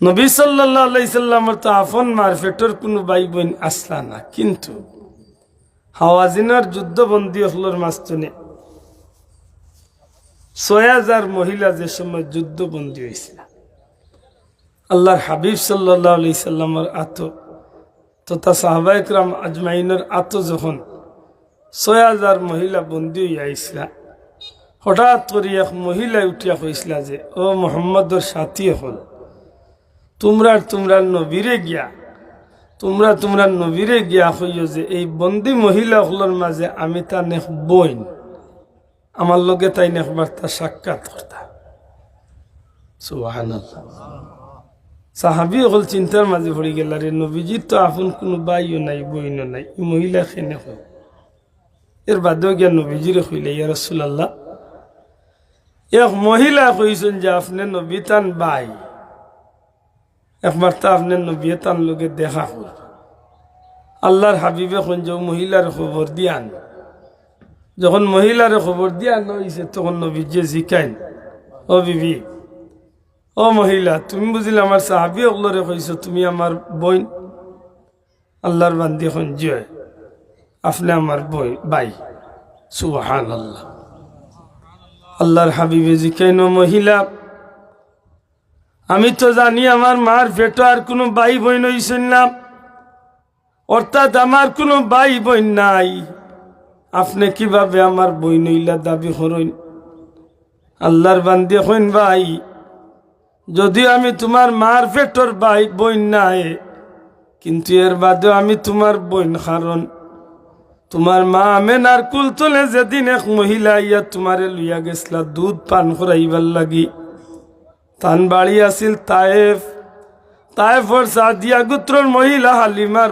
নবী সাল্লাল্লাহু আলাইহি সাল্লামের তো আপন মারফেটর কোনো ভাই বোন আসলা না, কিন্তু হাওয়াজিনের যুদ্ধবন্দী হলোর মাঝখানে ৬,০০০ মহিলা যে সময় যুদ্ধবন্দী হয়েছিল, আল্লাহর হাবিব সাল্লাল্লাহু আলাইহি সাল্লামের তথা সাহাবায়ে কেরাম আজমাইনের যখন ৬,০০০ মহিলা বন্দী হইয়া আইসলা, হঠাৎ করে এক মহিলা উঠিয়া কইসল যে, ও মুহাম্মদর সাথী হল, তোমরা নবীরে গিয়া হইও যে এই বন্দী মহিলা হলোর মাঝে আমি তা নেখ বইন, আমার লগে তাই নেকবার তা সাক্ষাৎ করতা। সুবহানাল্লাহ। সাহাবী হল চিন্তার মাঝে পড়ে গেল, রে নবীজির তো আপন কোনো বাইও নাই বইনও নাই, এই মহিলা খেনে হয়। এর বাদেও গিয়া নবীজিরে কইলে, ইয়া রাসূলুল্লাহ, এক মহিলা কইছেন যে আপনি নবী তান বাই, একবার তা আপনার নবী তান লোকে দেখা করবে। আল্লাহর হাবিবে কোন যে মহিলার খবর দিয়ান, যখন মহিলার খবর দিয়ান হয়েছে তখন নবীজি জিকাইন, ও বিবি, ও মহিলা, তুমি বুঝলে আমার সাহাবী ওগুলোরে কইছো তুমি আমার বোন? আল্লাহর বান্দি এখন জয়, আপনি আমার ভাই। সুবহানাল্লাহ। আল্লাহর হাবিবে জিকাইন, ও মহিলা, আমি তো জানি আমার মার পেটো আর কোনো ভাই বোন হইছেন না, অর্থাৎ আমার কোনো ভাই বোন নাই, আপনি কিভাবে আমার বোন হইলা দাবি করেন? আল্লাহর বান্দি কইন, ভাই, যদিও আমি তোমার মার পেটোর ভাই বোন নাই, কিন্তু এর বাদেও আমি তোমার বোন, কারণ তোমার মা আমেনার কুল তলে যেদিন এক মহিলা ইয়া তোমারে লইয়া গেছলা দুধ পান করাইবার লাগি, তান বাড়ি আছিল তায়েফর সাদিয়া গোত্রর মহিলা হালিমার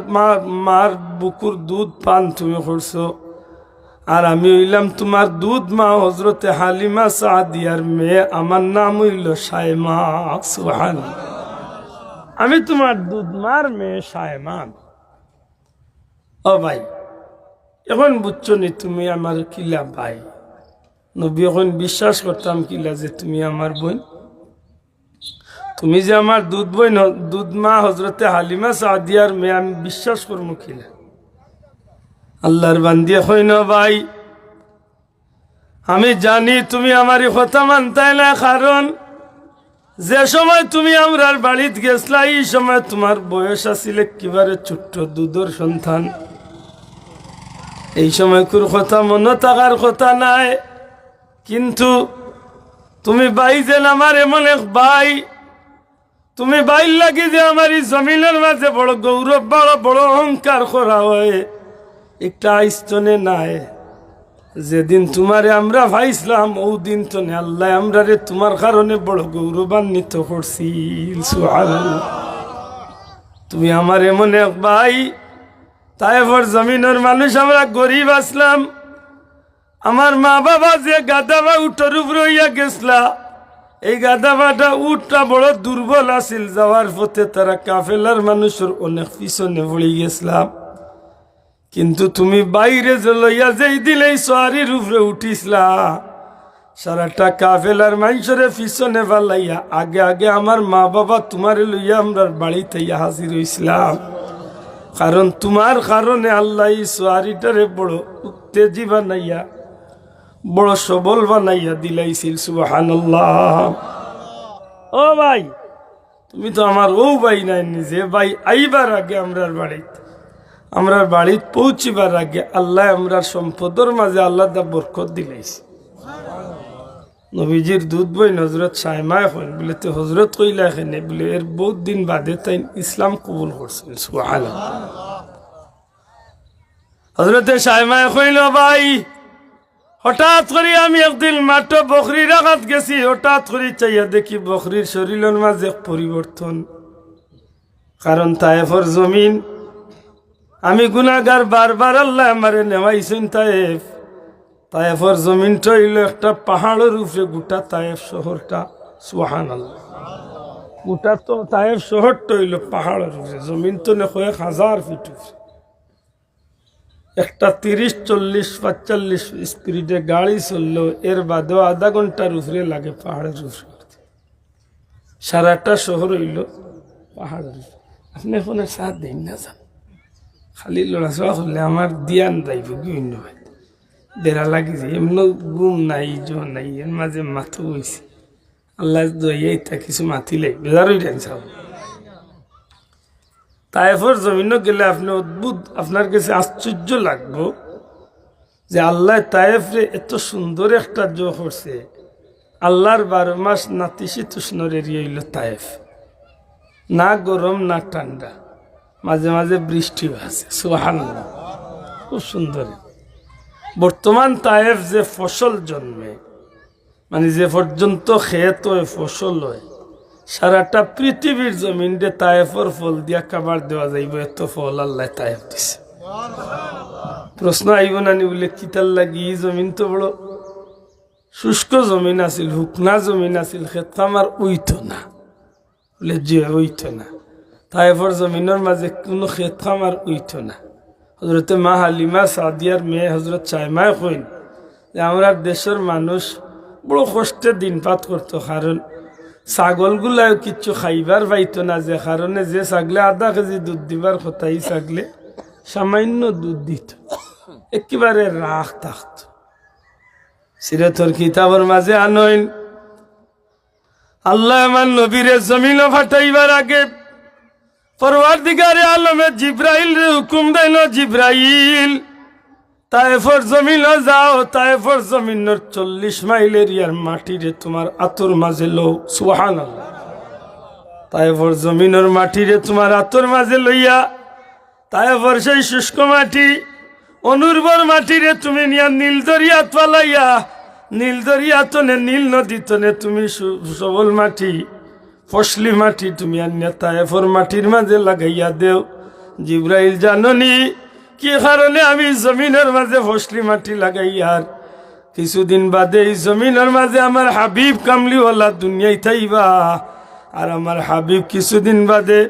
মার বুকুর দুধ পান তুমি করছো, আর আমি হইলাম তোমার দুধ মা হজরতে হালিমা সাদিয়ার মেয়ে, আমার নাম হইল শায়মা। সুবহানাল্লাহ। আমি তোমার দুধ মার মেয়ে শায়মা। ও ভাই, এখন বুঝছো নি তুমি আমার কিলা ভাই? নবী এখন বিশ্বাস করতাম কিলা যে তুমি আমার বোন? তুমি যে আমার দুধ মা হজরতে হালিমা সাদিয়ার মেয়ে, আমি বিশ্বাস করবো কিনা? আল্লাহর বান্দি হইন, ভাই, আমি জানি তুমি আমারই কথা মানতাই না, কারণ যে সময় তুমি আমরার বাড়িতে গেছলা এই সময় তোমার বয়স আছিল একেবারে ছোট্ট দুধের সন্তান, এই সময় কোন কথা মনে থাকার কথা নাই, কিন্তু তুমি ভাই যেন আমার এমন এক ভাই, তুমি বাইর লাগি যে আমার এই জমিনের মাঝে বড় গৌরব, বড় অহংকার করা হয়, একটা আইস্তনে নাই। যেদিন তোমারে আমরা ভাইছিলাম ও দিন তো আল্লাহ আমরা রে তোমার কারণে বড় গৌরবান্বিত করছি। সুবহানাল্লাহ। তুমি আমার এমন এক ভাই, তায়েফের জমিনের মানুষ আমরা গরিব আসলাম, আমার মা বাবা যে গাধা বা উঠোর উপরে হইয়া গেছলা, এই গাধাবাটা উটটা বড় দুর্বল আছিল, যাওয়ার পথে তারা কাফেলার মানুষের অনেক পিছনে পড়ে গেছিলাম, কিন্তু তুমি বাইরে যে লইয়া যেই দিন এই সোয়ারির উপরে উঠিসলা, সারাটা কাফেলার মানুষের পিছনে পালাইয়া আগে আগে আমার মা বাবা তোমার লইয়া আমরা বাড়িতে হাজির হইছিলাম, কারণ তোমার কারণে আল্লাহ এই সোয়ারিটারে বড় উত্তেজি বানাইয়া, বড় সবল বানাইয়া দিলাইছিল। সুবহানাল্লাহ। ও ভাই, তুমি তো আমার ও ভাই নাই, নিজে ভাই আইবার আগে আমরার বাড়িতে পৌঁছিবার আগে আল্লাহ আমরার সম্পদের মাঝে আল্লাহ দা বরকত দিলাইছে। নবীজির দুধ বই হজরত শায়মা হন বলে, তো হজরত কইলা এখানে বলে এর বহুত দিন বাদে তাই ইসলাম কবুল করছেন। সুবহানাল্লাহ। হজরতে শায়মা কইল, ভাই, হঠাৎ করে আমি একদিন মাঠে বকরির আঘাত গেছি, হঠাৎ করে চাইয়া দেখি বকরির শরীরের মাঝে পরিবর্তন, কারণ তায়েফের জমিন, আমি গুনাহগার, বারবার আল্লাহ আমারে নেওয়াইছেন তায়েফের জমিনটা হইল একটা পাহাড়ের উপরে, গোটা তায়েফ শহরটা। সুবহানাল্লাহ। গোটা তো তায়েফ শহরটা হইল পাহাড়ের উপরে, জমিন তো না 1000 ফিট উপরে, একটা 30-40-45 স্পিডে গাড়ি চললো, এর বাদেও আধা ঘন্টার উপরে লাগে পাহাড়ের উপরে। সারাটা শহর হইল পাহাড়ের আপনি এখন আর সাথ দিন না যান খালি লড়াচড়া করলে আমার দিয়ান যাইব বিভিন্ন ভাই দেরা লাগিছে এমন গুম নাই জো নাই এর মাঝে মাথু হয়েছে আল্লাহ দইয়াই তা কিছু মাতিলে বেজারই দেন সব তাইফর জমিনও গেলে আপনি অদ্ভুত আপনার কাছে আশ্চর্য লাগবো যে আল্লাহ তায়েফরে এত সুন্দর একটা জো করছে আল্লাহর 12 মাস নাতিশীতোষ্ণর এরিয়া হইল তায়েফ না গরম না ঠান্ডা মাঝে মাঝে বৃষ্টি আছে সুবহানাল্লাহ খুব সুন্দর বর্তমান তায়েফ যে ফসল জন্মে মানে যে পর্যন্ত ক্ষেত হয় ফসল হয় সারাটা পৃথিবীর জমিনে তায়েফর ফল দিয়া খাবার দেওয়া যাইব এত ফল আল্লাহ তায়েফ দিছে প্রশ্ন আইব না নি বলে কিতার লাগি জমিন তো বড় শুষ্ক জমিন আছিল হুকনা জমিন আছিল ক্ষেত খামার উইতো না বলে যে উইতো না তায়েফর জমিনের মাঝে কোনো ক্ষেত খামার উইতো না হজরতে মা হালিমা সাদিয়ার মেয়ে হজরত চাইমায় কইন যে আমরা দেশের মানুষ বড় কষ্টে দিনপাত করতো কারণ ছাগলগুলাও কিচ্ছু খাইবার পাইতো না যে কারণে যে ছাগলে আধা কেজি দুধ দিবার কথাই ছাগলে সামান্য দুধ দিত একেবারে রাখ থাকত সিরাতুল কিতাবের মাঝে আনইন আল্লাহ আমার নবীরে জমিন ফাটাইবার আগে পরওয়ারদিগারে আলমে জিব্রাইল রে হুকুম দেন জিব্রাইল তায়েফর জমিন যাও তায়েফর জমিনের 40 মাইল এরিয়ার মাটি রে তোমার আতর মাঝে লো সুবহানাল্লাহ তায়েফর জমিনের মাটি রে তোমার আতর মাঝে লইয়া তায়েফর সেই শুষ্ক মাটি অনুর্বর মাটি রে তুমি নিয়া নীল দরিয়াত পালাইয়া নীল দরিয়াতনে নীল নদীতনে তুমি সবল মাটি ফসলি মাটি তুমি আনিয়া তায়েফর মাটির মাঝে লাগাইয়া দেও জিব্রাইল জাননি কি কারণে আমি জমিনের মাঝে ফসলি মাটি লাগাইয়ার কিছুদিন বাদে এই জমিনের মাঝে আমার হাবিব কামলিওয়ালা দুনিয়ায় থাইবা আর আমার হাবিব কিছুদিন বাদে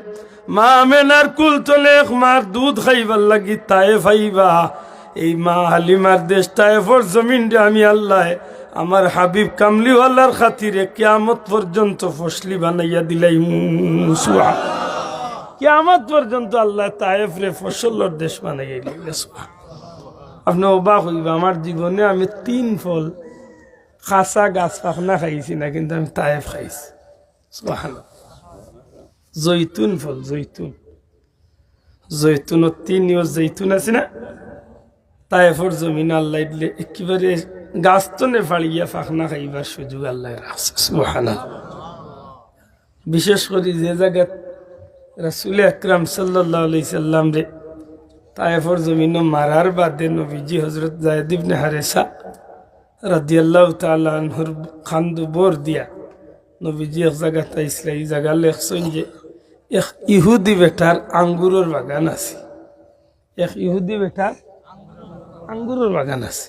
মা আমেনার কুল তলে এক মার দুধ খাইবার লাগি তায়েফ আইবা এই মা হালিমার দেশ তায়েফর জমিনটা আমি আল্লাহ আমার হাবিব কামলিওয়ালার খাতিরে কিয়ামত পর্যন্ত ফসলি বানাইয়া দিলাই কিয়ামত পর্যন্ত আল্লাহ তায়েফ রে ফসলের দেশ বানাইয়া দিলে আপনি অবাক হইবা আমার জীবনে আমি 3 ফল খাসা গাছ পাখনা খাইছি না কিন্তু আমি তায়েফ খাইছি সুবহানাল্লাহ জৈতুন ফল জৈতুন জৈতুনের 3 ইয়র জৈতুন আছে না তায়েফর জমিন আল্লাহ দিলে একেবারে গাছ তো নে ফাড়িয়া ফাখনা খাইবার সুযোগ আল্লাহ রাখছে সুবহানাল্লাহ বিশেষ করে যে জায়গা রাসূল আকরাম সাল্লাল্লাহু আলাইহি সাল্লাম রে তায়েফর জমিন মারার বাদে নবীজি হযরত যায়েদ ইবনে হারেসা রাদিয়াল্লাহু তাআলা আনহুর খান্দু বোর দিয়া নবীজি এক জায়গাতে ইসলাই জায়গা লেখছেন যে এক ইহুদি বেটার আঙ্গুরের বাগান আছে এক ইহুদি বেটার আঙ্গুরের বাগান আছে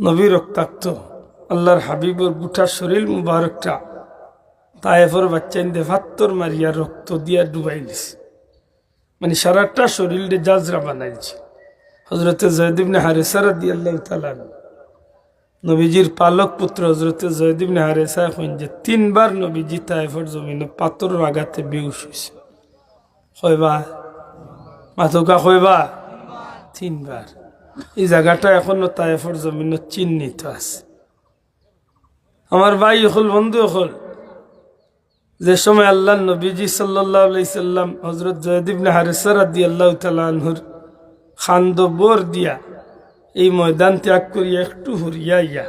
নবী রক্তাক্ত আল্লাহর হাবিবর গুঠা শরীর মুবারকটা তায়েফর বাচ্চাইন্দে ফাত্তর মারিয়া রক্ত দিয়া ডুবাই দিছে মানে সারাটা শরীরে জাজরা বানাইছে হযরতে যায়েদ ইবনে হারেসা রাদিয়াল্লাহু তাআলা নবীজির পালক পুত্র হযরতে যায়েদ ইবনে হারেসা কইন যে 3 বার নবীজি তায়েফর জমিনে পাথরের আঘাতে বেহুশ হইছে কয়বা মাথকা কয়বা 3 বার এই জায়গাটা এখনো তায়েফর জমিনে চিহ্নিত আছে আমার ভাই হল বন্ধু হল যে সময় আল্লাহ নবীজি সাল্লাল্লাহু আলাইহি সাল্লাম হযরত যায়েদ ইবনে হারেসা রাদিয়াল্লাহু তাআলা আনহুর খান্দ বোর দিয়া এই ময়দান ত্যাগ করিয়া একটু হরিয়া ইয়া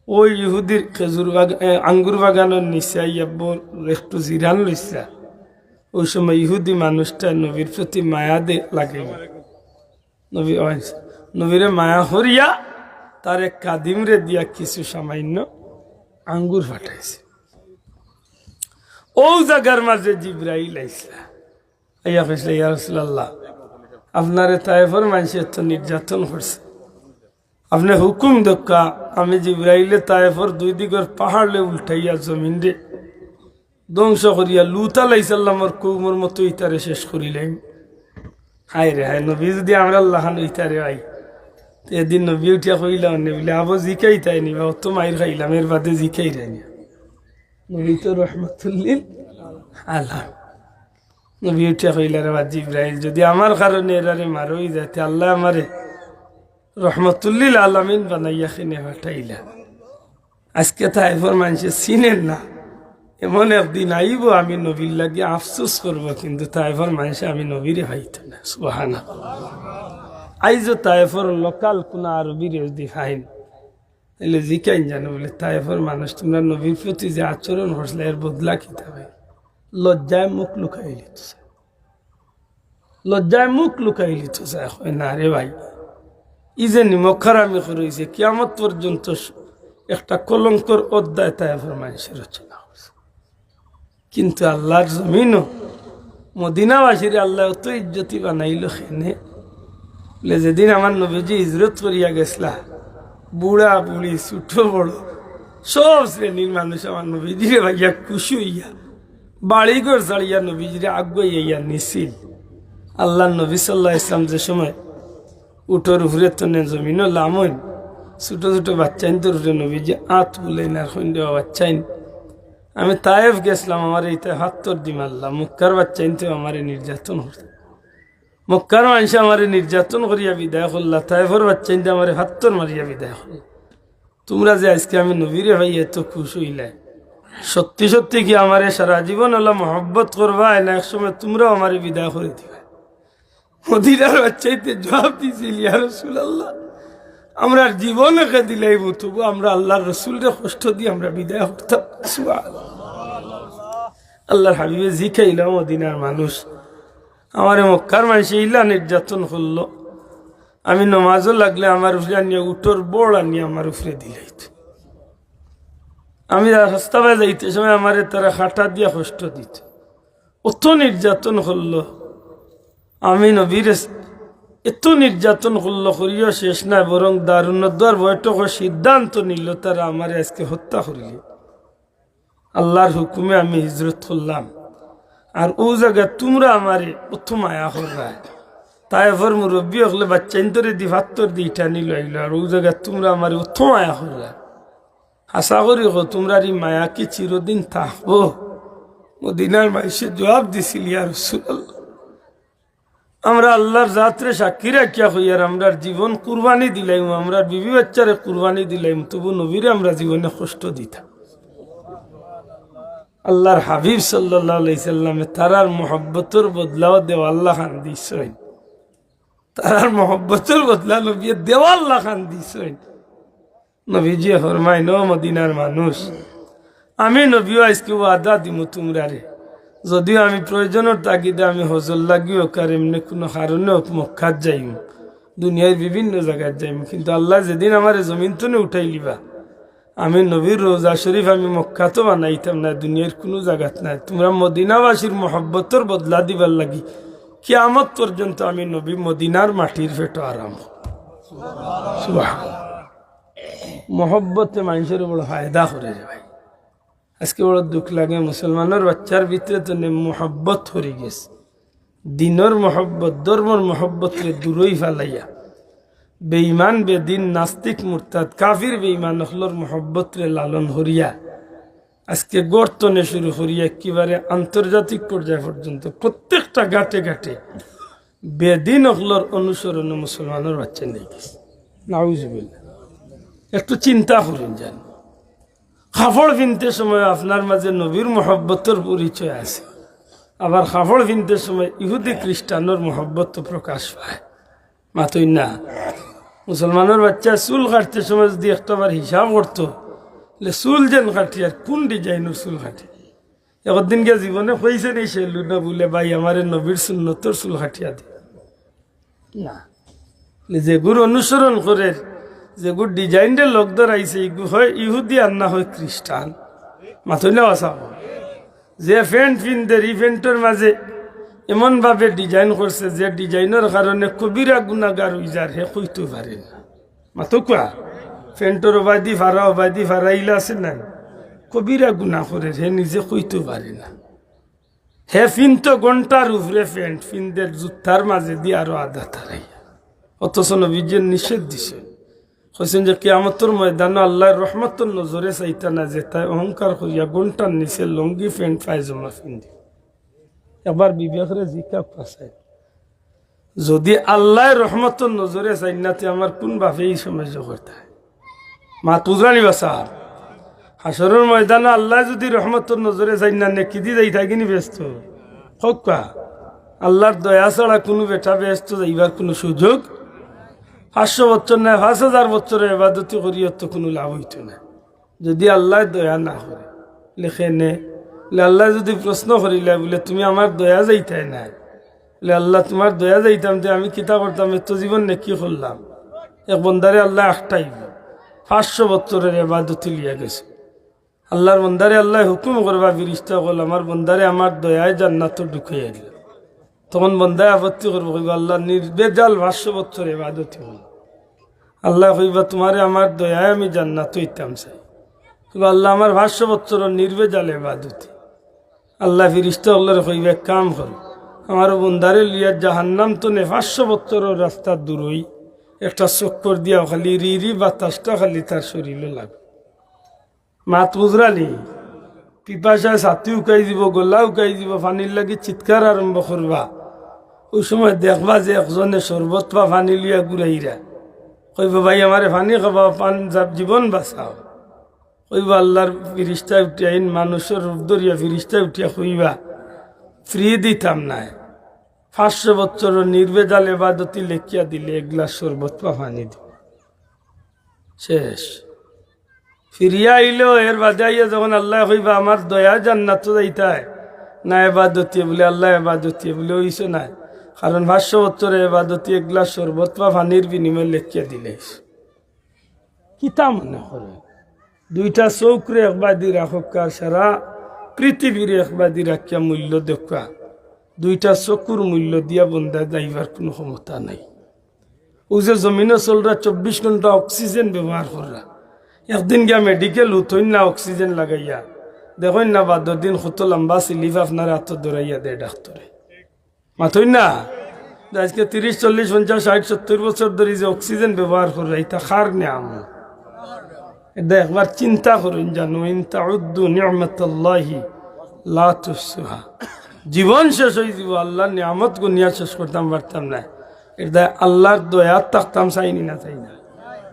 ওই ইহুদির খেজুর বাগান আঙ্গুর বাগানের নিচে আইয়া বোর একটু জিরান লইসা ওই সময় ইহুদি মানুষটা নবীর প্রতি মায়া দে লাগে নবী নবীরে মায়া হরিয়া তার এক কাদিমরে দিয়া কিছু সামান্য আঙ্গুর ফাটাইছে ও জায়গার মাঝে জিব্রাইল আইসলা আইয়া কইসলা ইয়া রাসূলুল্লাহ আপনারে তায়েফের মানুষ এত নির্যাতন করছে আপনি হুকুম দক্কা আমি জিব্রাইলে তায়েফের 2 দিকের পাহাড়ে উল্টাইয়া জমিন রে ধ্বংস করিয়া লূত আলাইহিস সালামের কওমের মতো ইতারে শেষ করিলাম হায় রে হায় নবী যদি আমরা আল্লাহ ইতারে আই এদিন নবী উঠিয়া কইলাম বলে আবু জিকাই তাই নিবা অত মাইর খাইলাম এর বাদে জিকাই রানি নবী তো রহমাতুল লিল আলামিন নবী উঠিয়া কইলারে বা জিব্রাইল যদি আমার কারণে এরারে মারই যাতে আল্লাহ আমারে রহমতুল্লিল আলামিন বানাইয়া কিনে পাঠাইলা। আজকে তাইফর মানুষে চিনেন না, এমন একদিন আইব আমি নবীর লাগিয়ে আফসোস করব, কিন্তু তাইফর মানুষে আমি নবীরে হইত না। সুবহানাল্লাহ। আইজো তাইফর লোকাল কোন আরবির যদি ফাইন তাহলে জিকাইন জানো বলে তাইফর মানুষ তোমরা নবীর প্রতি যে আচরণ করছিলে এর বদলা খেতে হবে। লজ্জায় মুখ লুকাই লিতেছে, লজ্জায় মুখ লুকাই লিতেছে। না রে ভাই, ই যে নিমখারামি করেছে কিয়ামত পর্যন্ত একটা কলঙ্কর অধ্যায় তাইফর মানুষের রচনা করছে। কিন্তু আল্লাহর জমিনও মদিনাবাসীর আল্লাহ অত ইজ্জতি বানাইল খেনে বলে যেদিন আমার নবীজি হিজরত করিয়া গেছলা, বুড়া বুড়ি ছোট বড় সব শ্রেণীর মানুষ আমার নবীজিরে ভাইয়া খুশি হইয়া বাড়িঘর ছাড়িয়া নবীজিরে আগুয়াইয়া নিছিল। আল্লাহ নবী সাল্লাল্লাহু আলাইহি ওয়াসাল্লাম যে সময় উঠোর উপরে তনে জমিনও লামইন ছোট ছোট বাচ্চাইন তোর উপরে নবীজি আত বলেন আর সন্ধ্যে বাচ্চাইন। আমি তায়েফ গেছিলাম, আমার এইটা হাত্তর দি মারলাম। মক্কার বাচ্চাইন তো আমার নির্যাতন করত, মক্কার মানুষ আমার নির্যাতন করিয়া বিদায় করলা, তায়েফর বাচ্চাইন আমার হাত্তর মারিয়া বিদায় করল। তোমরা যে আজকে আমি নবীরে ভাই এত খুশ হইলাই, সত্যি সত্যি কি আমার সারা জীবন আল্লাহ মহব্বত করবা না একসময় তোমরাও আমার বিদায় করে দিবা? মদিনার বাচ্চাইতে জবাব দিছিল, ইয়া রাসূলুল্লাহ আমরা জীবনকে দিলাইব তবু আমরা আল্লাহর রসুলরে কষ্ট দিয়ে আমরা বিদায় করতাম। আল্লাহর হাবিবে জিখাইল মদিনার মানুষ আমার মক্কার মানুষে ইলা নির্যাতন করলো, আমি নমাজও লাগলে আমার উপরে আনিয়া উঠোর বড় আনিয়া আমার উপরে দিলাইত। আমি রাস্তায় যাইতে সময় আমার তারা খাটা দিয়া কষ্ট দিত, অত নির্যাতন করলো। আমি নবীর এত নির্যাতন করলো, করিও শেষ নাই, বরং দারুণোদ্ধার বৈঠক সিদ্ধান্ত নিল তারা আমার আজকে হত্যা করিল। আল্লাহর হুকুমে আমি হিজরত করলাম, আর ও জায়গায় তোমরা আমারে প্রথম আয়া হরায় তাইফর মুরব্বী হলে বাচ্চাইন তোরে দি ভাত্তর দি ইটা নিল আইল, আর ও জায়গায় তোমরা আমারে প্রথম আয়া হরায়। আশা করি হো তোমরা এই মায়া কি চিরদিন থাকবো? মদিনার মাইসে জবাব দিছিল, ইয়া রাসূলুল্লাহ আমরা আল্লাহর জাতরে সাক্ষী রাখিয়া হইয়ার আমরা জীবন কুরবানি দিলাইম, আমরা বিবি বাচ্চারে কুরবানি দিলাইম, তবু নবীরে আমরা জীবনে কষ্ট দিতাম। আল্লাহর হাবিব সাল্লাল্লাহু আলাইহি সাল্লামে তারার মহব্বতের বদলাও দেওয়াল্লাহ খান দিছেন, তারার মহব্বতের বদলা নবী দেওয়াল্লাহ খান দিছেন। নবীজি ফরমাইন, ও মদিনার মানুষ আমি নবীও আজকে ওয়াদা দিমু তোমরারে, যদিও আমি প্রয়োজনের তাগিদে আমি হজর লাগিও কার এমনি কোনো কারণে মক্কাত যাইম, দুনিয়ার বিভিন্ন জায়গায় যাইম, কিন্তু আল্লাহ যেদিন আমার জমিন তনে উঠাই লিবা আমি নবীর রোজা শরীফ আমি মক্কাতও বানাইতাম না, দুনিয়ার কোনো জায়গাত নাই। তোমরা মদিনাবাসীর মহব্বতের বদলা দিবার লাগি কিয়ামত পর্যন্ত আমি নবী মদিনার মাটির ফেটো আরাম। সুবহানাল্লাহ। মহব্বতে মানুষের বড় ফায়দা করে রে ভাই। আজকে বড় দুঃখ লাগে মুসলমানের বাচ্চার ভিতরে তো মহব্বত হয়ে গেছে, দিনের মহব্বত ধর্মর মহব্বতরে দূরই ফেলাইয়া বেঈমান বেদিন নাস্তিক মুরতাদ কাফির বেঈমান হলর মহব্বতরে লালন হরিয়া আজকে গর্তনে শুরু করিয়া একেবারে আন্তর্জাতিক পর্যায় পর্যন্ত প্রত্যেকটা ঘাটে ঘাটে বেদিন হলর অনুসরণে মুসলমানের বাচ্চা নেই গেছে। নাউজুবিল্লাহ। একটু চিন্তা করুন, যান কাপড় কিনতে সময় আপনার মাঝে নবীর মহব্বতের পরিচয় আছে, আবার কাপড় কিনতে সময় ইহুদি খ্রিস্টানোর মহব্বত প্রকাশ পায়। মাতই না মুসলমানের বাচ্চা চুল কাটতে সময় যদি একটাবার হিসাব করতো চুল যেন কাটি আর কোন ডিজাইনের চুল কাটে, একদিন গিয়ে জীবনে হয়েছে নেই সে লুনা বলে ভাই আমার নবীর সুন্নতর চুল কাটিয়া দে না, যেগুর অনুসরণ করে যেগুর ডিজাইনটা লোক ধরাইছে এগু হয় ইহুদি আর না হয় খ্রিস্টান। মাথই না আসা যে ফ্যান্ট ফিনদের এই ফ্যান্টের মাঝে এমনভাবে ডিজাইন করছে যে ডিজাইনের কারণে কবিরা গুণাগার হয়ে যার হে কইতে পারে না। মাথো কোয়া ফ্যান্টর অবাদি ভাড়া ইলা আছে না, কবিরা গুণা করে হে নিজে কইতে পারে না। হে ফিন তো ঘন্টার উপরে ফ্যান্ট ফিনদের জুতার মাঝে দিয়ে আরো আধা তারাইয়া, অথচ নবীজির নিষেধ দিছে, কইছেন যে কিয়ামতের ময়দানে আল্লাহর রহমতের নজরে চাইতা না যে তাই অহংকার করিয়া ঘন্টার নিচে লঙ্গি প্যান্ট পায়জামা পিন্ধি। একবার বিবেকরে জিজ্ঞাসা করছে, যদি আল্লাহ রহমতের নজরে চাইনাতে আমার কোন বাপে এই সমস্য করতে হয়? মা তুজরানি বাসা হাসরের ময়দানে আল্লাহ যদি রহমতের নজরে চাইনা নেকি দি যাই থাকিনি ব্যস্ত হোক, আল্লাহর দয়া ছাড়া কোনো বেটা ব্যস্ত যাইবার কোনো সুযোগ 500 বছর না 5000 বছরের ইবাদতি করিও তো কোনো লাভ হইতো না যদি আল্লাহ দয়া না করে। লেখে নে আল্লাহ যদি প্রশ্ন করিলে বলে তুমি আমার দয়া যাইতাই না, বলে আল্লাহ তোমার দয়া যাইতাম যে আমি কিতা করতাম এত জীবন নে কি করলাম? এক বন্দারে আল্লাহ একটাই 500 বছরের ইবাদতি লিয়া গেছে। আল্লাহর বন্দারে আল্লাহ হুকুম করবা ফিরিস্তা বল আমার বন্দারে আমার দয়ায় জান্নাত ঢুকিয়ে দিল। তখন বন্দায় আপত্তি করবো, কইবা আল্লাহ নির্বেজাল 500 বছর ইবাদতি হল। আল্লাহ কইবা তোমারে আমার দয়ায় আমি জান্নাত হইতাম চাই। কইবা আল্লাহ আমার 500 বছর নির্বেজাল ইবাদতি। আল্লাহ ফিরিস্তা আল্লাহরে কইবা এক কাম করো, আমার বন্দারে লিয়া জাহান্নাম তো নে 500 বছরের রাস্তা দূরই একটা চক্কর দিয়া খালি রিরি বাতাসটা খালি তার শরীরে লাগবে। মাত বুঝরানি পিপাসায় ছাতি উকাই দিব, গলা উকাই দিব, পানির লাগি চিৎকার আরম্ভ করবা। ওই সময় দেখবা যে একজনে শরবত বা পানি লিয়া ঘুরাইরা কইব ভাই আমারে পানি খাবা, পান জীবন বাঁচাও। কইবা আল্লাহর ফিরিস্তা উঠিয়া আইন মানুষের রূপ ধরিয়া ফিরিস্তা উঠিয়া কইবা ফ্রি দিতাম নাই, 500 বছর নির্বেজাল ইবাদতি লেখিয়া দিলে 1 গ্লাস শরবত বা পানি দিব। শেষ ফিরিয়া আইলো এর বাদে আইয়া যখন আল্লাহ কইবা আমার দয়া জান্নাত যাইতায় না ইবাদতি, বলে আল্লাহ ইবাদতি বলে হইছে না, কারণ 500 বছরের ইবাদতি 1 গ্লাস শরবত বা পানির বিনিময়ে লেখিয়া দিলে। কিতা মনে করে 2টা চৌকরে একবার দি রাখা সারা পৃথিবীর একবার দি রাখিয়া মূল্য দেখা, 2টা চকুর মূল্য দিয়া বন্ধা যাইবার কোনো ক্ষমতা নাই। ও যে জমিনে চলরা 24 ঘন্টা অক্সিজেন ব্যবহার করা, একদিন গিয়া মেডিকেল উঠইন না অক্সিজেন লাগাইয়া দেখুন না বা 10 দিন কত লম্বা সিলিফ আপনার হাত ধরাইয়া দেয় ডাক্তারে মাথই না। আজকে 30, 40, 50, 60, 70 বছর ধরে যে অক্সিজেন ব্যবহার করে এটা খার নিয়াম। এটা একবার চিন্তা করুন, জানো ইন তাউদ্দু নি'মাতাল্লাহি লা তুহসুহা। জীবন শেষ হয়ে যাব, আল্লাহর নিয়ামত গুনিয়া শেষ করতাম পারতাম না। এটা আল্লাহর দয়া থাকতাম চাইনি না চাই না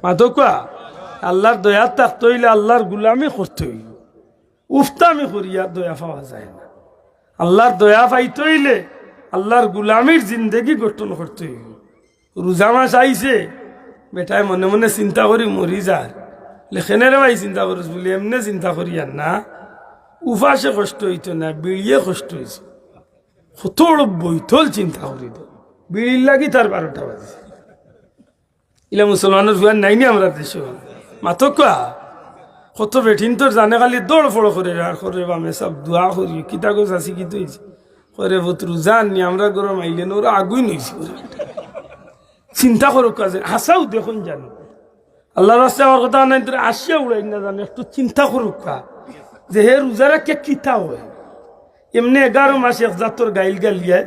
মাথো কোয়া। আল্লাহর দয়া থাকতে হইলে আল্লাহর গুলামি করতে হইল, উফতামি করিয়া দয়া পাওয়া যায় না। আল্লাহর দয়া পাইতে হইলে আল্লাহর গুলামির জিন্দগি গঠন করতে হইল। রোজা মাস আইছে বেটায় মনে মনে চিন্তা করি মরি যার লেখেনেরে ভাই চিন্তা করিস বলে এমনি চিন্তা করি আর না। উপাসে কষ্ট হইতো না, বিড়িয়ে কষ্ট হয়েছে, কত বৈঠল চিন্তা করি তো বিড়ির লাগি তার 12টা বাজে। ইলা মুসলমানের ভুয়ার নাইনি আমরা দেশ মাতকা কত বেঠিন তোর জানে খালি দৌড় ফড়ো করে করে বামে সব দোয়া করি কিতা গোছ আছি কি তৈছি করে ভুতরু জাননি আমরা গরম আইলেন ওরা আগুই নইছি চিন্তা করো কাজে হাসাও দেখুন জানো আল্লাহর রাস্তায় আমার কথা নাই তোর আসিয়া উড়াই না জানো একটু চিন্তা করুক কা যে হে রোজারা কে কিতা হয়। এমনি 11 মাস এক জাতর গাইল গালিয়া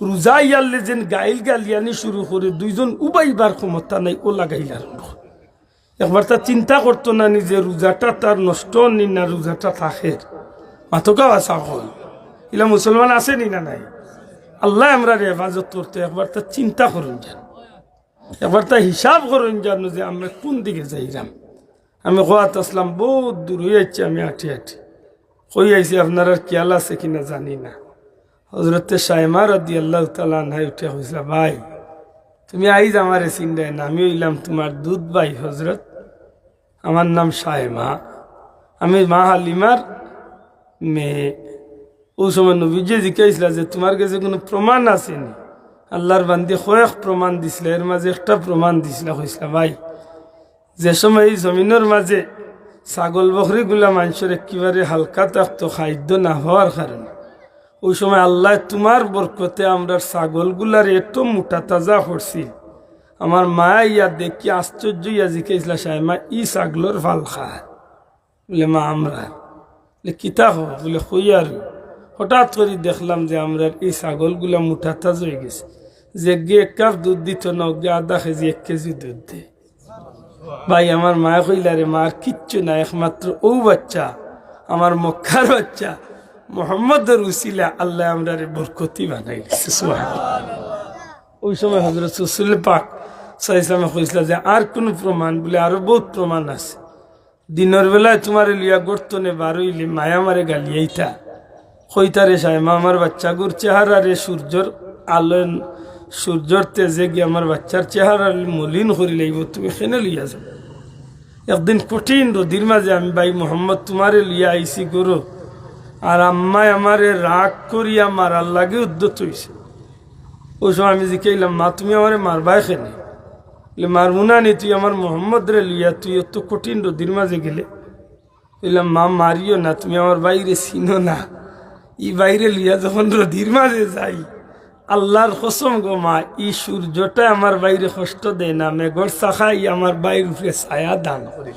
রোজা ইয়ারলে যেন গাইল গালিয়ানি শুরু করে 2জন উবাইবার ক্ষমতা নাই ও লাগাইলার। একবার তার চিন্তা করতো না নিজে রোজাটা তার নষ্ট নি না রোজাটা থাকে মাথকা আসা হল। এলা মুসলমান আছে নি না নাই? আল্লাহ আমরা হেফাজত করতে একবার তার চিন্তা করুন যান, একবার তার হিসাব করুন জানো যে আমরা কোন দিকে যাইলাম। আমি গোয়াত আসলাম বহুত দূর হয়ে যাচ্ছি, আমি আঠি কই আইছি আপনার আর খেয়াল আছে কিনা জানি না। হজরতে সাইমা রাদিয়াল্লাহু তাআলা আনহা উঠে কইছিল ভাই তুমি আইজ আমারে চিন্তায় না, আমি হইলাম তোমার দুধ ভাই হজরত, আমার নাম সাইমা, আমি মা হালিমার মেয়ে। ওই সময় নবীজি জিজ্ঞাসিল যে তোমার কাছে কোনো প্রমাণ আসেনি? আল্লাহর বান্দি কয়েক প্রমাণ দিছিল, এর মাঝে একটা প্রমাণ দিছিল। কইছিল ভাই যে সময় এই জমিনের মাঝে ছাগল বকরিগুলা মানুষের একেবারে হালকা থাকতো খাদ্য না হওয়ার কারণে, ওই সময় আল্লাহ তোমার বরকতে আমরা ছাগলগুলার এত মোটা তাজা করছি। আমার মা ইয়া দেখি আশ্চর্য ইয়া জিজ্ঞাসিল সাইমা ই ছাগলর ভাল খায়? বলে মা আমরা কিতা হো? বলে কই আর হঠাৎ করে দেখলাম যে আমরা এই ছাগলগুলা মোটা তাজা হয়ে গেছে, যে গে 1 কাপ দুধ দিত না গে আধা কেজি 1 কেজি দুধ দে। ভাই আমার মা কইলা রে মার কিচ্ছু না, একমাত্র ও বাচ্চা আমার মক্কার বাচ্চা মুহাম্মদের উসিলা আল্লাহ আমরারে বরকতি বানাই দিছে সুবহানাল্লাহ। ওই সময় হযরত রাসূল পাক সাল্লাল্লাহু আলাইহি ওয়াসাল্লাম কইছিল যে আর কোন প্রমাণ বলে আরো বহুত প্রমাণ আছে। দিনের বেলায় তোমার লিয়া গর্তনে বারইলি মায়া মারে গালিয়াইতা কইতারে সাইমা আমার বাচ্চা গুর চেহারা রে সূর্যর আলো সূর্যর তেজে গিয়ে আমার বাচ্চার চেহারা মলিন করি লাগব, তুমি কেনে লিয়া যাও। একদিন কঠিন রোদির মাঝে আমি ভাই মোহাম্মদ তোমারে লিয়া আইসি করো, আর আম্মায় আমারে রাগ করিয়া মারার লাগে উদ্যত হয়েছে। ওই সময় আমি জিকাইলাম, মা তুমি আমারে মারবাই কেনে? মারবো না নি, তুই আমার মোহাম্মদ রে লিয়া তুই এত কঠিন রোদির মাঝে গেলে। বললাম মা মারিও না, তুমি আমার বাইরে চিনো না, ই বাইরে লিয়া যখন রোদির মাঝে যাই আল্লাহর কসম গো মা, ই সূর্যটা আমার বাইরে কষ্ট দেয় না, মেঘর চাখাই আমার বাইর উপরে ছায়া দান করে।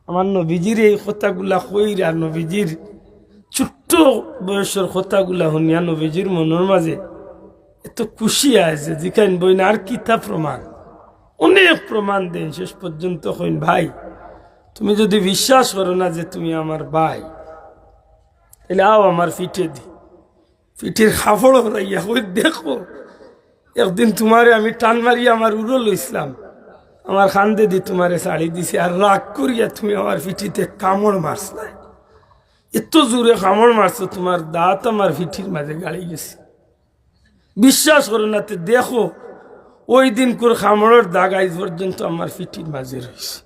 আমার নবীজির এই কথাগুলা কইরা, নবীজির ছোট্ট বয়সের কথাগুলা শুনিয়া নবীজির মনের মাঝে এত খুশি আছে। যেখানে বই না আর কিতা প্রমাণ, অনেক প্রমাণ দেন। শেষ পর্যন্ত কইন ভাই তুমি যদি বিশ্বাস করো না যে তুমি আমার ভাই, তাহলে আও আমার পিঠে দি, পিঠের খাফড় হরাইয়া কই দেখো একদিন তোমারে আমি টান মারিয়া আমার উড়ো লইছিলাম, আমার খান্দে দি তোমারে শাড়ি দিছি, আর রাগ করিয়া তুমি আমার পিঠিতে কামড় মারছলাই। এত জোরে কামড় মারছো তোমার দাঁত আমার পিঠির মাঝে গাড়ি গেছে। বিশ্বাস করো না তো দেখো, ওই দিন করে কামড়ের দাগ আইজ পর্যন্ত আমার পিঠির মাঝে রয়েছে।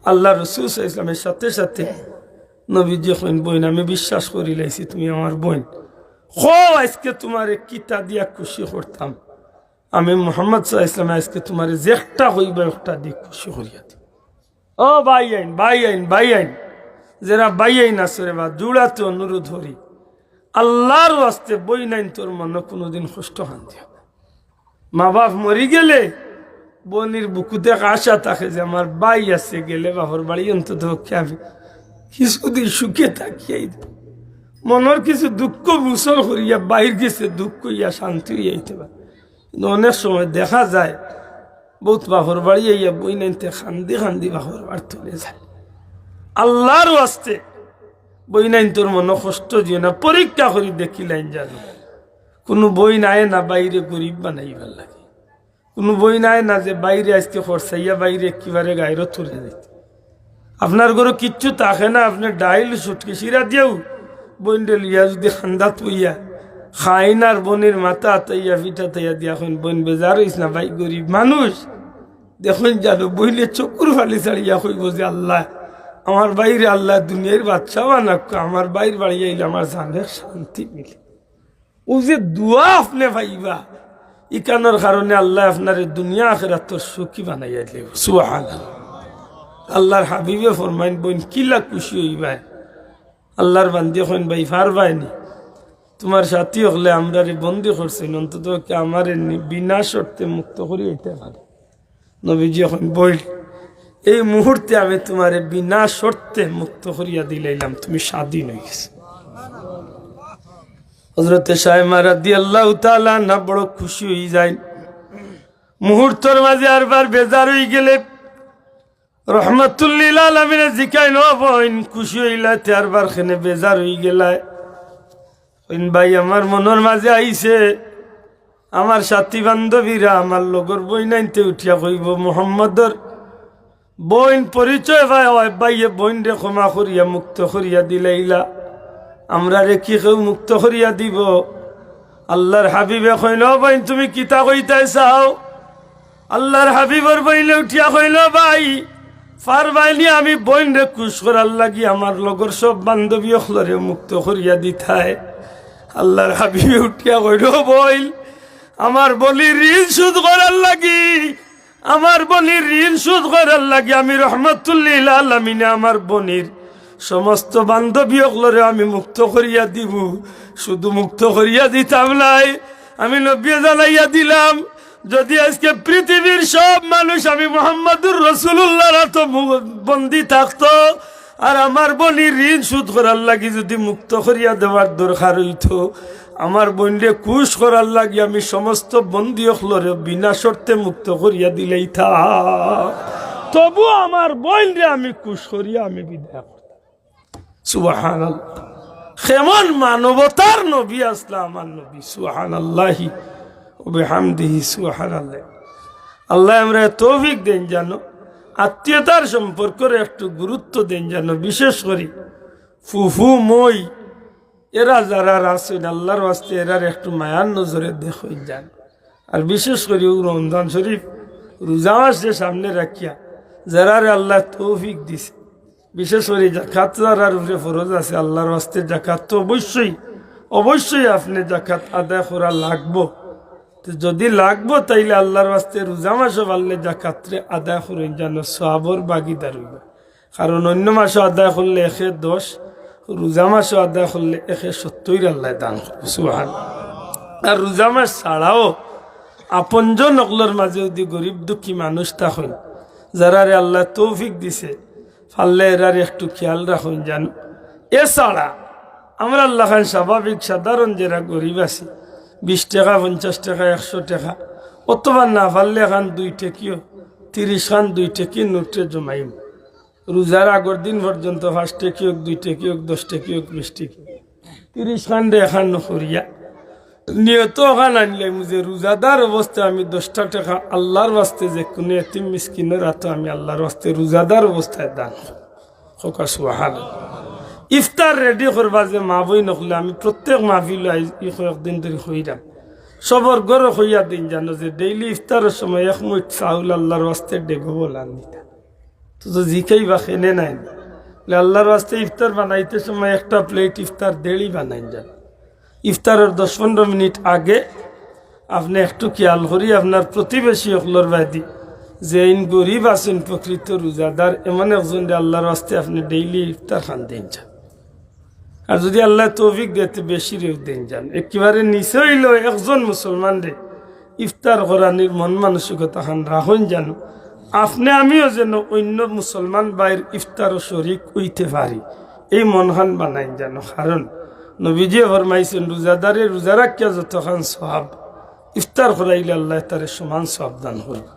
আল্লাহ রাসূল সাল্লাল্লাহু আলাইহি ওয়াসাল্লামের সাথে সাথে নবীজি কইন বোন আমি বিশ্বাস করি লাইছি তুমি আমার বোন, আজকে তোমারে কিতা দিয়া খুশি করতাম, আমি মুহাম্মদ সাল্লাল্লাহু আলাইহি ওয়াসাল্লাম আজকে তোমারে যেটা হইবে একটা দিয়ে খুশি করিয়া দিই। ও ভাই আইন ভাই আইন ভাই আইন, যারা ভাই আইন আসরে বা জুড়াতে অনুরোধ করি, আল্লাহর ওয়াস্তে বই নাইন তোর মনে কোনোদিন কষ্ট হান দিয়া। মা বাপ মরি গেলে বোনের বুকুতে আশা থাকে যে আমার ভাই আছে, গেলে বাপর বাড়ি অন্তত আমি কিছুদিন সুখে থাকিয়াই দেব, মনের কিছু দুঃখ বুসর করিয়া বাইর গেছে দুঃখ ইয়া শান্তি হইয়াইতে পারে। কিন্তু অনেক সময় দেখা যায় বহুত বাপর বাড়ি আইয়া বই নাইতে খান্দি খান্দি বাপর বাড়ি তুলে যায়। আল্লাহর ওয়াস্তে বই নাইন তোর মনে কষ্ট দিও না, পরীক্ষা করি দেখিলেন জানো কোনো বই নাই না বাইরে গরিব বানাইবার লাগে, কোনো বই নাই না যে বাইরে আজকে খরচাইয়া বাইরে একেবারে গাইরো তুলে দিতে। আপনার ঘরে কিচ্ছু থাকে না, আপনি ডাইল সুটকি সিরা দিয়েও বইনটা লিয়া যদি খান্দা তুইয়া খাইনার বনের মাথা আতাইয়া পিঠা তাইয়া দিয়া এখন বইন বেজার হইস না ভাই গরিব মানুষ। দেখুন জানো বইলে চকুর ফালি ছাড়িয়া কইব যে আল্লাহ আমার বাইরে আল্লাহ দুনিয়ার বাচ্চা বানাক, আমার বাইর বাড়ি আইলে আমার জানের শান্তি মিলে। ও যে দুয়া আপনি ভাইবা ইকানোর কারণে আল্লাহ আপনার দুনিয়া আখিরাত তোর সুখী বানাইয়া দিলে। সুবহানাল্লাহ। আল্লাহর হাবিবে ফরমাইন বইন কিলা খুশি হইবাই, আল্লাহর বান্দি হইন ভাই পারবাইনি তোমার সাথী হলে আমরা বন্দি করছেন, অন্তত আমার বিনা শর্তে মুক্ত করি এটা ভালো। নবীজি এখন বইল এই মুহূর্তে আমি তোমার বিনা শর্তে মুক্ত করিয়া দিলাইলাম, তুমি স্বাধীন হয়ে গেছে। হযরতে শায়মা রাদিয়াল্লাহু তাআলা না বড় খুশি হয়ে যায়। মুহূর্তের মাঝে আরবার বেজার হয়ে গেলে রহমাতুল লিল আলামিনের জিকাই নবইন খুশি হইলা আরবার খেনে বেজার হয়ে গেলায়। ভাই আমার মনের মাঝে আইছে আমার সাথী বান্ধবীরা আমার লগর বই নাইতে উঠিয়া কইব মুহাম্মদর বইন পরিচয় ভাই ভাইয়ে বইন রে ক্ষমা করিয়া মুক্ত করিয়া দিলাইলা, আমরা রে কি কেউ মুক্ত করিয়া দিব? আল্লাহর হাবিবে কইল বইন তুমি কিতা কইতাই চাও? আল্লাহর হাবিবর বইলে উঠিয়া কইল ভাই পারবাইনি আমি বইন রে খুশ করার লাগি আমার লগর সব বান্ধবী অখলরে মুক্ত করিয়া দিতায়। আল্লাহর হাবিবে উঠিয়া কইল বইল আমার বলির ঋণ শোধ করার লাগি, আমার বনির ঋণ শোধ করার লাগি আমি রহমাতুল লিল আলামিনে আমার বনির সমস্ত বান্ধবী অকলরে আমি মুক্ত করিয়া দিব। শুধু মুক্ত করিয়া দিতাম নাই, আমি নবী জানাইয়া দিলাম যদি আজকে পৃথিবীর সব মানুষ আমি মুহাম্মাদুর রাসূলুল্লাহর হাতে বন্দী থাকতো, আর আমার বনির ঋণ শোধ করার লাগি যদি মুক্ত করিয়া দেওয়ার দরকার হইতো, আমার বোনরে খুশ করার লাগি আমি সমস্ত বন্দী অখলরে বিনা শর্তে মুক্ত করিয়া দিলেই থা, তবু আমার বোনরে আমি খুশ করিয়া আমি বিদায় করতাম। সুবহানাল্লাহ। কেমন মানবতার নবী আসলা আমার নবী, সুবহানাল্লাহি ওয়া বিহামদিহি, সুবহানাল্লাহ। আল্লাহ আমরা তৌফিক দেন জানো, আত্মীয়তার সম্পর্কের একটু গুরুত্ব দেন জানো, বিশেষ করে ফুফু মই এরা যারা আছেন আল্লাহর ওয়াস্তে এরার একটু মায়ার নজরে দেখুন যান। আর বিশেষ করে রমজান শরীফ রোজা মাসে সামনে রাখিয়া যারারে আল্লাহ তৌফিক দিছে, বিশেষ করে জাকাত যারার উপরে ফরজ আছে আল্লাহর ওয়াস্তে জাকাত তো অবশ্যই আপনি জাকাত আদায় করা লাগবো। তো যদি লাগবো তাইলে আল্লাহর ওয়াস্তে রোজা মাসও পারলে জাকাতরে আদায় করেন যেন সওয়াবের ভাগীদার হইবে। কারণ অন্য মাসও আদায় করলে 110, রোজা মাসও আদায় করলে 170 আল্লাহ দান করবে, সুবহানাল্লাহ। আর রোজা মাস ছাড়াও আপনজন অকলর মাঝে যদি গরিব দুঃখী মানুষ থাকেন যারারে আল্লাহ তৌফিক দিছে পারলে এরার একটু খেয়াল রাখুন জান। এছাড়া আমরা আল্লাহ খান স্বাভাবিক সাধারণ যারা গরিব আছে 20 টাকা 50 টাকা 100 টাকা অথবা না পারলে এখন 2 টেকিও 30 খান 2 টেকি নোটে জমাইম। রোজার আগর দিন পর্যন্ত 5 টেকি হোক 2 টেকি হোক 10 টেকি হোক 20 টেকি 30 খান রে এখন নকরিয়া নিয়ত ওখান আনলাম যে রোজাদার অবস্থায় আমি 10টা টাকা আল্লাহর ওয়াস্তে যে কোনো এতিম মিসকিনের হাতে আমি আল্লাহর ওয়াস্তে রোজাদার অবস্থায় দান হোক, সুবহানাল্লাহ। ইফতার রেডি করবা যে মা বই নকলে আমি প্রত্যেক মাহফিল কয়েকদিন ধরে হইলাম সবর গড় হইয়া দিন জানো যে ডেইলি ইফতারের সময় 1 মুঠ চাউল আল্লাহর ওয়াস্তে ডেগো বলান নিতা তো জিকাই বা খেনে নাই আল্লাহর ওয়াস্তে ইফতার বানাইতে সময় একটা প্লেট ইফতার দেড়ি বানাই যান। ইফতারের 10-15 মিনিট আগে আপনি একটু খেয়াল করি আপনার প্রতিবেশী অকলর বাদি যে ইন গরিব আছেন প্রকৃত রোজাদার এমন একজন আল্লাহর ওয়াস্তে আপনি ডেইলি ইফতার খান দিন যান। আর যদি আল্লাহ তৌফিক দিতে বেশি রেউ দিন যান, একেবারে নিচে হইল একজন মুসলমান রে ইফতার করানির মন মানসিকতা খান রাখুন জানো, আপনি আমিও যেন অন্য মুসলমান বাইর ইফতার ও শরিক হইতে পারি এই মন খান বানাই জানো। কারণ নবীজি ফরমাইছেন রোজাদারে রোজা রাখিয়া যতখান সওয়াব ইফতার করাইলে আল্লাহ তারে সমান সওয়াব দান করবে।